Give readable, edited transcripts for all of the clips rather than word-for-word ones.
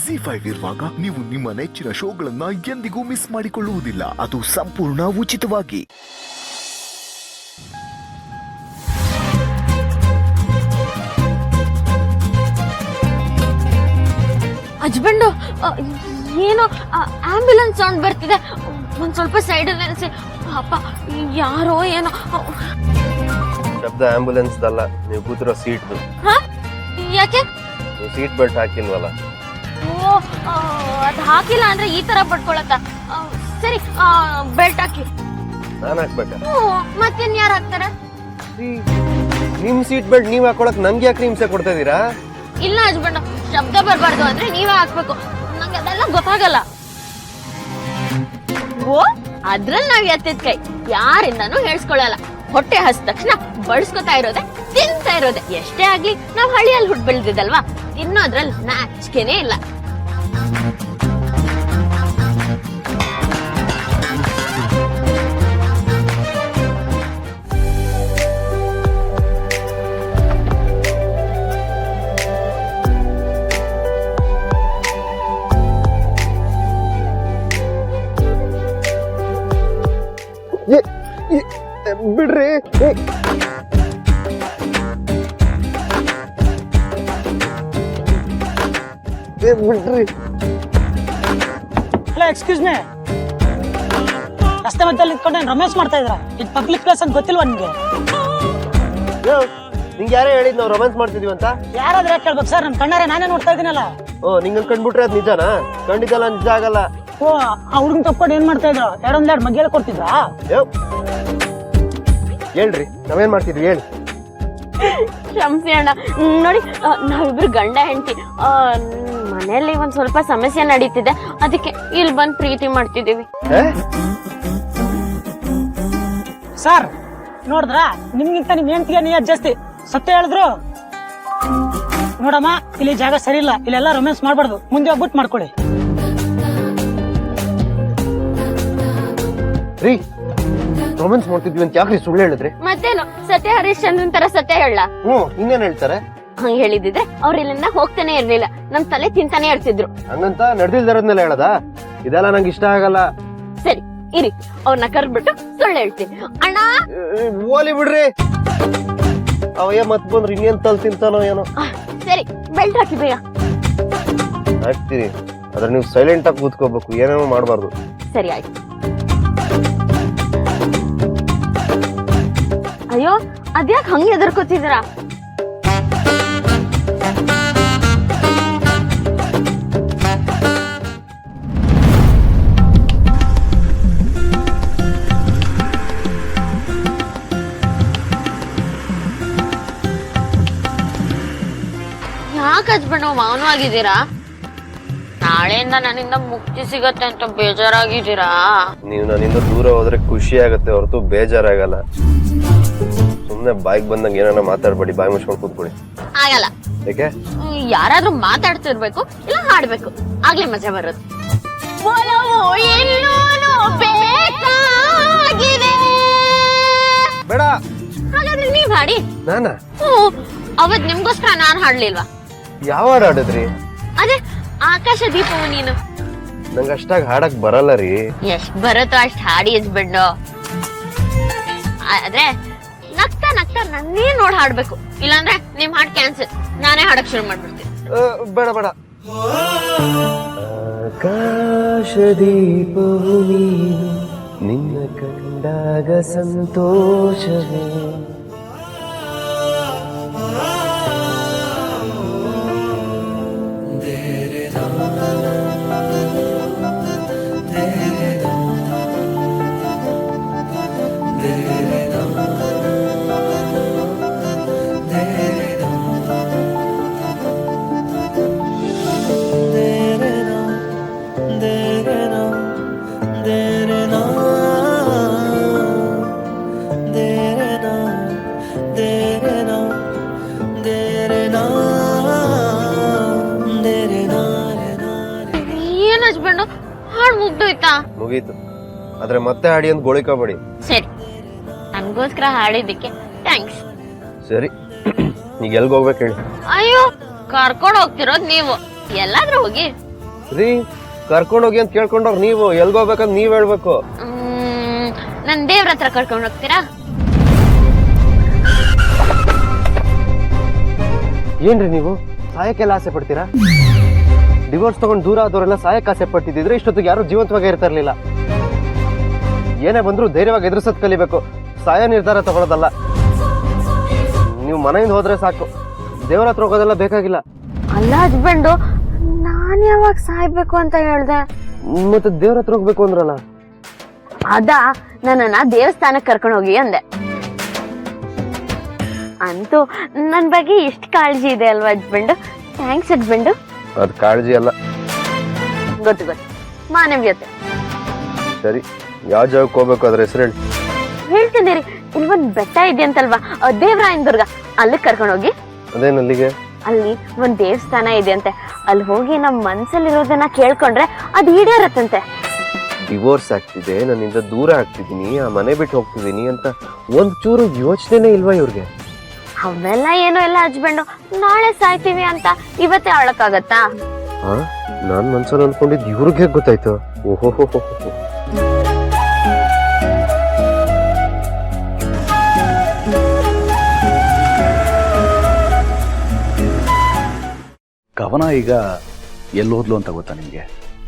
ZEE5 ಇರುವಾಗ ನೀವು ನಿಮ್ಮ ನೆಚ್ಚಿನ ಶೋಗಳನ್ನ ಎಂದಿಗೂ ಮಿಸ್ ಮಾಡಿಕೊಳ್ಳುವುದಿಲ್ಲ. ಅದು ಸಂಪೂರ್ಣ ಉಚಿತವಾಗಿ. ಹಸ್ಬೆಂಡು ಏನೋ ಆಂಬ್ಯುಲೆನ್ಸ್ ಸೌಂಡ್ ಬರ್ತಿದೆ, ಒಂದ್ ಸ್ವಲ್ಪ ಸೈಡ್ ನಿಲ್ಸಿ. ಅಪ್ಪ ಯಾರೋ ಏನೋ. ಶಬ್ದ ಆಂಬ್ಯುಲೆನ್ಸ್ ಅಲ್ಲ, ನೀವು ಕೂತಿರೋ ಸೀಟ್. ಯಾಕೆ ನೀವು ಸೀಟ್ ಬೆಲ್ಟ್ ಹಾಕಿಲ್ವಲ್ಲ? ಓ ಅದ್ ಹಾಕಿಲ್ಲ ಅಂದ್ರೆ ಈ ತರ ಪಡ್ಕೊಳತ್ತ. ಸರಿ ಬೆಲ್ಟ್ ಹಾಕಿ. ನಾನ್ ಹಾಕ್ಬೇಕಾ? ಮತ್ತಿನ್ ಯಾರು ಹಾಕ್ತಾರೆ? ನಿಮ್ ಸೀಟ್ ಬೆಲ್ಟ್ ನೀವ್ ಹಾಕೊಳಕ್ ನಮ್ಗೆ ಯಾಕೆ ಹಿಂಸೆ ಕೊಡ್ತಾ ಇದೀರಾ? ಇಲ್ಲ ಹಸ್ಬೆಂಡ್, ಶಬ್ದ ಬರ್ಬಾರ್ದು ಅಂದ್ರೆ ನೀವೇ ಹಾಕ್ಬೇಕು. ನಂಗೆ ಅದೆಲ್ಲ ಗೊತ್ತಾಗಲ್ಲ. ಓ ಅದ್ರಲ್ಲಿ ನಾವ್ ಎತ್ತಿದ ಕೈ ಯಾರಿಂದಾನು ಹೇಳ್ಸ್ಕೊಳಲ್ಲ. ಹೊಟ್ಟೆ ಹಸ್ ತಕ್ಷಣ ಬಡ್ಸ್ಕೊತಾ ಇರೋದೆ, ತಿಂತಾ ಇರೋದೆ. ಎಷ್ಟೇ ಆಗ್ಲಿ ನಾವ್ ಹಳ್ಳಿಯಲ್ಲಿ ಹುಟ್ಟು ಬೆಳೆದಿದ್ದಲ್ವಾ, ತಿನ್ನೋದ್ರಲ್ಲಿ ನಾಚಿಕೆನೇ ಇಲ್ಲ. ಬಿಡ್ರಿ. ಬಿಡ್ರಿ. Hello, excuse me. ರಸ್ತೆ ಮಧ್ಯದಲ್ಲಿ ಇಟ್ಕೊಂಡು ರಮೇಶ್ ಮಾಡ್ತಾ ಇದ್ರ? ಇದು ಪಬ್ಲಿಕ್ ಪ್ಲೇಸ್ ಅಂತ ಗೊತ್ತಿಲ್ವಾ ನಿಮ್ಗೆ? ನಿಂಗೆ ಯಾರೇ ಹೇಳಿದ್ ನಾವು ರೊಮ್ಯಾನ್ಸ್ ಮಾಡ್ತಿದೀವಿ ಅಂತ? ಯಾರಾದ್ರೂ ಯಾಕೆ ಕೇಳ್ಬೇಕು ಸರ್? ನನ್ ಕಣ್ಣಾರೆ ನಾನೇ ನೋಡ್ತಾ ಇದೀನಲ್ಲ. ಓ, ನಿಂಗೆ ಕಂಡ್ಬಿಟ್ರೆ ಅದ್ ನಿಜನಾ? ಖಂಡಿತಲ್ಲ, ನಿಜ ಆಗಲ್ಲ. ಓ, ಆ ಹುಡುಗನ್ ತಪ್ಕೊಂಡು ಏನ್ ಮಾಡ್ತಾ ಇದ್ರು? ಎರಡೊಂದೆರಡು ಮಗ್ಗೆಲ್ಲ ಕೊಡ್ತಿದ್ರಾ? ಹೇಳ್ರಿ, ನಾವೇನ್ ಮಾಡ್ತಿದ್ವಿ ಹೇಳಿ. ಕ್ಷಮಿಸಿ ಅಣ್ಣ. ನೋಡಿ, ನಾವಿಬ್ರು ಗಂಡ ಹೆಂಡತಿ. ಮನೆಯಲ್ಲಿ ಒಂದ್ ಸ್ವಲ್ಪ ಸಮಸ್ಯೆ ನಡೀತಿದೆ, ಅದಕ್ಕೆ ಇಲ್ಲಿ ಬಂದ್ ಪ್ರೀತಿ ಮಾಡ್ತಿದೀವಿ. ಸರ್ ನೋಡಿದ್ರ, ನಿಮ್ಗಿಂತ ನಿಮ್ ಹೆಂಡತಿಗೆ ನಿಯತ್ ಜಾಸ್ತಿ. ಸತ್ಯ ಹೇಳಿದ್ರು. ನೋಡಮ್ಮ, ಇಲ್ಲಿ ಜಾಗ ಸರಿ ಇಲ್ಲ, ಇಲ್ಲೆಲ್ಲ ರೊಮ್ಯಾನ್ಸ್ ಮಾಡ್ಬಾರ್ದು. ಮುಂದೆ ಹೋಗ್ಬಿಟ್ಟು ಮಾಡ್ಕೊಳ್ಳಿ. ರೀ, ರೊಮ್ಯಾನ್ಸ್ ಮಾಡ್ತಿದ್ವಿ ಅಂತ ಯಾಕ್ರಿ ಸುಳ್ಳು ಹೇಳಿದ್ರಿ? ಮತ್ತೇನು, ಸತ್ಯ ಹರಿಶ್ಚಂದ್ರನ್ ತರ ಸತ್ಯ ಹೇಳ? ಇನ್ನೇನ್ ಹೇಳ್ತಾರೆ? ಹಂಗ ಹೇಳಿದಿದ್ರೆ ಅವ್ರ ಇಲ್ಲಿಂದ ಹೋಗ್ತಾನೆ ಇರ್ಲಿಲ್ಲ, ನಮ್ ತಲೆ ತಿಂತಾನೆ ಇರ್ತಿದ್ರು. ಹಂಗಂತ ನಡೆದಿಲ್ದರದ್ನೆಲ್ಲ ಹೇಳದ? ಇದೆಲ್ಲ ನಂಗೆ ಇಷ್ಟ ಆಗಲ್ಲ. ಸರಿ ಇರಿ, ಅವ್ರನ್ನ ಕರ್ಬಿಟ್ಟು ಸುಳ್ಳು ಹೇಳ್ತೀನಿ. ಅಣ್ಣ ಓಲಿ ಬಿಡ್ರಿ. ಅವಯ್ಯ ಮತ್ ಬಂದ್ರೆ ಇನ್ನೇನ್ ತಲ್ ತಿಂತಾನೋ ಏನೋ. ಸರಿ, ಬೆಲ್ಟ್ ಹಾಕಿ ಬೇಗ. ಹಾಕ್ತೀನಿ, ಆದ್ರೆ ನೀವು ಸೈಲೆಂಟ್ ಆಗಿ ಕೂತ್ಕೋಬೇಕು, ಏನೇನೋ ಮಾಡ್ಬಾರ್ದು. ಸರಿ ಆಯ್ತು. ಅಯ್ಯೋ, ಅದ್ಯಾಕ್ ಹಂಗ ಎದರ್ಕೋತಿದ್ದೀರಾ? ಯಾಕೆ ಹಚ್ಬಿಟ್ಟು ಮೌನವಾಗಿದ್ದೀರಾ? ನಾಳೆಯಿಂದ ನನ್ನಿಂದ ಮುಕ್ತಿ ಸಿಗತ್ತೆ ಅಂತ ಬೇಜಾರಾಗಿದ್ದೀರಾ? ನೀವು ನನ್ನಿಂದ ದೂರ ಹೋದ್ರೆ ಖುಷಿ ಆಗತ್ತೆ ಹೊರತು ಬೇಜಾರಾಗಲ್ಲ. ಸುಮ್ನೆ ಬಾಯಿಗೆ ಬಂದಂಗ ಏನಾರ ಮಾತಾಡ್ಬೇಡಿ, ಬಾಯಿ ಮುಚ್ಕೊಂಡು ಕೂತ್ಕೊಳ್ಳಿ. ಆಗಲ್ಲ. ಯಾಕೆ? ಯಾರಾದ್ರೂ ಮಾತಾಡ್ತಿರ್ಬೇಕು, ಇಲ್ಲ ಹಾಡ್ಬೇಕು, ಆಗ್ಲೇ ಮಜಾ ಬರೋದು. ಬೇಡ. ಹಾಗಾದ್ರೆ ನೀವ್ ಹಾಡಿ. ನಾನಾ? ಅವತ್ ನಿಮ್ಗೋಸ್ಕರ ನಾನ್ ಹಾಡ್ಲಿಲ್ವಾ? ಯಾವ ಹಾಡು ಹಾಡಿದ್ರಿ? ಅದೇ ಆಕಾಶ ದೀಪವು ನೀನು. ನಂಗೆ ಅಷ್ಟಾಗ ಹಾಡಕ್ ಬರಲ್ಲ ರೀ. ಎಷ್ಟ್ ಬರುತ್ತೋ ಅಷ್ಟ್ ಹಾಡಿ ಹಚ್ಬಿಟ್ಟು. ಆದ್ರೆ ನಗ್ತಾ ನಗ್ತಾ ನನ್ನೇ ನೋಡ್ ಹಾಡ್ಬೇಕು, ಇಲ್ಲಾಂದ್ರೆ ನಿಮ್ ಹಾಡ್ ಕ್ಯಾನ್ಸಲ್. ನಾನೇ ಹಾಡಕ್ ಶುರು ಮಾಡ್ಬಿಡ್ತೀನಿ. ಬೇಡ ಬೇಡ. ಆಕಾಶ ದೀಪವು ನೀನು, ನಿನ್ನ ಕಂಡಾಗ ಸಂತೋಷವೇ. ಏನ್ ಹಚ್ಬಿಟ್ಟು ಹಾಡ್ ಮುಗ್ದೋಯ್ತಾ? ಮುಗೀತು. ಆದ್ರೆ ಮತ್ತೆ ಹಾಡಿ ಅಂತ ಗೋಳಿಕೋಬೇಡಿ. ಸರಿ, ನನ್ಗೋಸ್ಕರ ಹಾಡಿದ್ದಕ್ಕೆ ಥ್ಯಾಂಕ್ಸ್. ಸರಿ, ಈಗ ಎಲ್ಗ ಹೋಗ್ಬೇಕು ಹೇಳಿ? ಅಯ್ಯೋ, ಕರ್ಕೊಂಡ್ ಹೋಗ್ತಿರೋದ್ ನೀವು. ಎಲ್ಲಾದ್ರೂ ಹೋಗಿ. ರೀ ಕರ್ಕೊಂಡೋಗಿ ಅಂತ ಕೇಳ್ಕೊಂಡವ್ರು ನೀವು ಎಲ್ಗೋಗ್ಬೇಕಂತ ನೀವ್ ಹೇಳ್ಬೇಕು. ನನ್ ದೇವ್ರ ಹತ್ರ ಕರ್ಕೊಂಡು ಹೋಗ್ತೀರಾ? ಏನ್ರಿ ನೀವು ಸಾಯಕ್ಕೆಲ್ಲ ಆಸೆ ಪಡ್ತೀರಾ? ಡಿವೋರ್ಸ್ ತಗೊಂಡು ದೂರ ಆದವರೆಲ್ಲ ಸಾಯಕ್ಕೆ ಆಸೆ ಪಟ್ಟಿದ್ರೆ ಇಷ್ಟೊತ್ತಿಗೆ ಯಾರು ಜೀವಂತವಾಗಿ ಇರ್ತಾ ಇರ್ಲಿಲ್ಲ. ಏನೇ ಬಂದ್ರು ಧೈರ್ಯವಾಗಿ ಎದುರಿಸೋದ್ ಕಲಿಬೇಕು, ಸಾಯ ನಿರ್ಧಾರ ತಗೊಳ್ಳೋದಲ್ಲ. ನೀವು ಮನೆಯಿಂದ ಹೋದ್ರೆ ಸಾಕು, ದೇವರ ಹತ್ರ ಹೋಗೋದೆಲ್ಲ ಬೇಕಾಗಿಲ್ಲ. ಅಲ್ಲ ಹಸ್ಬೆಂಡು, ನಾನ್ ಯಾವಾಗ ಸಾಯ್ಬೇಕು ಅಂತ ಹೇಳ್ದೆ? ಮತ್ತೆ ದೇವ್ರ ಹತ್ರ ಹೋಗ್ಬೇಕು ಅಂದ್ರಲ್ಲ. ನನ್ನನ್ನ ದೇವಸ್ಥಾನಕ್ಕೆ ಕರ್ಕೊಂಡು ಹೋಗಿ ಅಂದೆ. ಅಂತೂ ನನ್ ಬಗ್ಗೆ ಎಷ್ಟು ಕಾಳಜಿ ಇದೆ ಅಲ್ವಾ ಹಸ್ಬೆಂಡು? Thanks husband. ಅದ್ ಕಾಳಜಿ ಅಲ್ಲ, ಗೊತ್ತು ಮಾನವೀಯತೆ. ಸರಿ, ಯಾವ ಜಾಗಕ್ಕೆ ಹೋಗ್ಬೇಕು ಅದ್ರ ಹೆಸರು ಹೇಳಿ. ಹೇಳ್ತಿದ್ದೀರಿ, ಇಲ್ಲೊಂದ್ ಬೆಟ್ಟ ಇದೆಯಂತಲ್ವಾ, ದೇವರಾಯನ ದುರ್ಗ, ಅಲ್ಲಿಗೆ ಕರ್ಕೊಂಡು ಹೋಗಿ. ಅದೇನಲ್ಲಿಗೆ? ಅಲ್ಲಿ ಒಂದ್ ದೇವಸ್ಥಾನ ಇದೆ ಅಂತೆ, ಅಲ್ಲಿ ಹೋಗಿ ನಮ್ ಮನ್ಸಲ್ಲಿರೋದನ್ನ ಕೇಳ್ಕೊಂಡ್ರೆ ಅದು ಈಡೇರತ್ತಂತೆ. ಡಿವೋರ್ಸ್ ಆಗ್ತಿದೆ, ನನ್ನಿಂದ ದೂರ ಆಗ್ತಿದೀನಿ, ಆ ಮನೆ ಬಿಟ್ಟು ಹೋಗ್ತಿದೀನಿ ಅಂತ ಒಂದ್ ಚೂರು ಯೋಚನೆ ಇಲ್ವಾ ಇವ್ರಿಗೆ? ಅವೆಲ್ಲ ಏನೂ ಇಲ್ಲ ಹಸ್ಬೆಂಡು, ನಾಳೆ ಸಾಯ್ತೀವಿ ಅಂತ ಇವತ್ತೇ ಆಳಕ್ಕಾಗತ್ತಾ? ನಾನ್ ಮನ್ಸಲ್ಲಿ ಅನ್ಕೊಂಡಿದ್ ಇವ್ರಿಗೆ ಗೊತ್ತಾಯ್ತು. ಓಹೋ, ಕವನ ಈಗ ಎಲ್ಲೋದ್ಲು ಅಂತ ಗೊತ್ತಾ ನಿಮ್ಗೆ?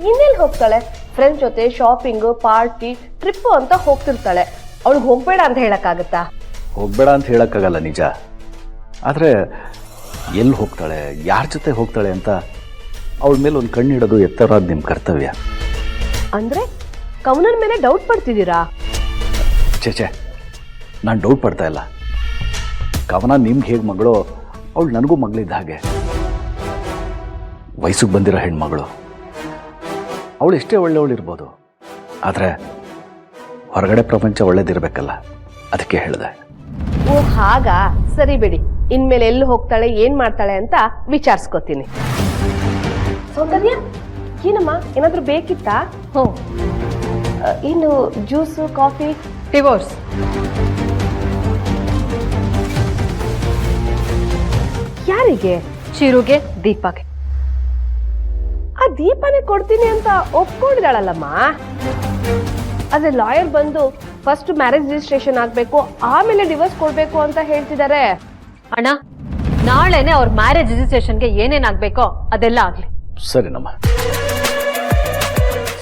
ಇನ್ನೆಲ್ಲಿ ಹೋಗ್ತಾಳೆ? ಫ್ರೆಂಡ್ಸ್ ಜೊತೆ ಶಾಪಿಂಗ್, ಪಾರ್ಟಿ, ಟ್ರಿಪ್ ಅಂತ ಹೋಗ್ತಿರ್ತಾಳೆ. ಅವಳು ಹೋಗ್ಬೇಡ ಅಂತ ಹೇಳಕ್ಕಾಗತ್ತಾ? ಹೋಗ್ಬೇಡ ಅಂತ ಹೇಳಕ್ಕಾಗಲ್ಲ ನಿಜ, ಆದ್ರೆ ಎಲ್ಲಿ ಹೋಗ್ತಾಳೆ, ಯಾರ ಜೊತೆ ಹೋಗ್ತಾಳೆ ಅಂತ ಅವಳ ಮೇಲೆ ಒಂದು ಕಣ್ಣಿಡೋದು ಎತ್ತರವಾದ ನಿಮ್ ಕರ್ತವ್ಯ. ಅಂದ್ರೆ ಕವನನ ಮೇಲೆ ಡೌಟ್ ಪಡ್ತಿದ್ದೀರಾ? ಛೇ, ನಾನು ಡೌಟ್ ಪಡ್ತಾ ಇಲ್ಲ. ಕವನ ನಿಮ್ಗೆ ಹೇಗೆ ಮಗಳು, ಅವಳು ನನಗೂ ಮಗಳಿದ್ದ ಹಾಗೆ. ವಯಸ್ಸಿಗೆ ಬಂದಿರೋ ಹೆಣ್ಮಗಳು, ಅವಳು ಎಷ್ಟೇ ಒಳ್ಳೆಯವಳಿರ್ಬೋದು, ಆದರೆ ಹೊರಗಡೆ ಪ್ರಪಂಚ ಒಳ್ಳೇದಿರ್ಬೇಕಲ್ಲ, ಅದಕ್ಕೆ ಹೇಳಿದೆ. ಓ ಹಾಗಾ, ಸರಿ ಬಿಡಿ. ಇನ್ಮೇಲೆ ಎಲ್ಲಿ ಹೋಗ್ತಾಳೆ, ಏನ್ ಮಾಡ್ತಾಳೆ ಅಂತ ವಿಚಾರಿಸ್ಕೋತೀನಿ. ಸೌಂದರ್ಯ, ಏನಮ್ಮ ಏನಾದ್ರೂ ಬೇಕಿತ್ತಾ? ಇನ್ನು ಜ್ಯೂಸು, ಕಾಫಿ? ಡಿವೋರ್ಸ್. ಯಾರಿಗೆ? ಚಿರುಗೆ, ದೀಪಗೆ. ಆ ದೀಪನೇ ಕೊಡ್ತೀನಿ ಅಂತ ಒಪ್ಕೊಂಡಿದ್ದಾಳಲ್ಲಮ್ಮ. ಆದ್ರೆ ಲಾಯರ್ ಬಂದು ಫಸ್ಟ್ ಮ್ಯಾರೇಜ್ ರಿಜಿಸ್ಟ್ರೇಷನ್ ಆಗ್ಬೇಕು, ಆಮೇಲೆ ಡಿವೋರ್ಸ್ ಕೊಡ್ಬೇಕು ಅಂತ ಹೇಳ್ತಿದ್ದಾರೆ. ಅಣ್ಣ, ನಾಳೆನೆ ಅವ್ರ ಮ್ಯಾರೇಜ್ ರಿಜಿಸ್ಟ್ರೇಷನ್ಗೆ ಏನೇನಾಗ್ಬೇಕೋ ಅದೆಲ್ಲ ಆಗ್ಲಿ. ಸರಿನಮ್ಮ.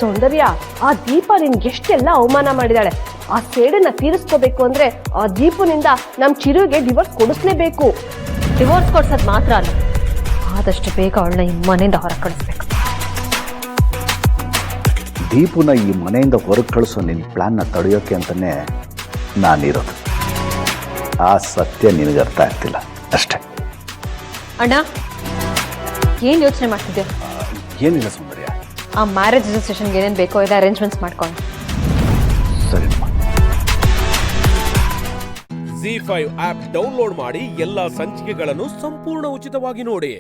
ಸೌಂದರ್ಯ, ಆ ದೀಪ ನಿನ್ಗೆ ಎಷ್ಟೆಲ್ಲ ಅವಮಾನ ಮಾಡಿದಾಳೆ. ಆ ಸೇಡನ್ನ ತೀರಿಸ್ಕೋಬೇಕು ಅಂದ್ರೆ ಆ ದೀಪನಿಂದ ನಮ್ ಚಿರುಗೆ ಡಿವೋರ್ಸ್ ಕೊಡಿಸ್ಲೇಬೇಕು. ಡಿವೋರ್ಸ್ ಕೊಡ್ಸೋದ್ ಮಾತ್ರ ಅಲ್ಲ, ಆದಷ್ಟು ಬೇಗ ಅವಳನ್ನ ಈ ಮನೆಯಿಂದ ಹೊರಗೆ ಕಳಿಸ್ಬೇಕು. ದೀಪುನ ಈ ಮನೆಯಿಂದ ಹೊರಗೆ ಕಳಿಸೋ ನಿನ್ನ ಪ್ಲಾನ್ನ ತಡೆಯೋಕೆ ಅಂತಲೇ ನಾನಿರೋದು. ಆ ಸತ್ಯ ನಿನಗೆ ಅರ್ಥ ಆಗ್ತಿಲ್ಲ ಅಷ್ಟೇ. ಅಣ್ಣ, ಏನ್ ಯೋಚನೆ ಮಾಡ್ತಿದ್ದೆ? ಏನಿಲ್ಲ ಸೌಂದರ್ಯ, ಆ ಮ್ಯಾರೇಜ್ ರಿಜಿಸ್ಟ್ರೇಷನ್ಗೆ ಏನೇನು ಬೇಕೋ ಇದೆ ಅರೇಂಜ್ಮೆಂಟ್ಸ್ ಮಾಡ್ಕೊಂಡು. ಸರಿನಮ್ಮ. ZEE5 ಆಪ್ ಡೌನ್ಲೋಡ್ ಮಾಡಿ ಎಲ್ಲಾ ಸಂಚಿಕೆಗಳನ್ನು ಸಂಪೂರ್ಣ ಉಚಿತವಾಗಿ ನೋಡಿ.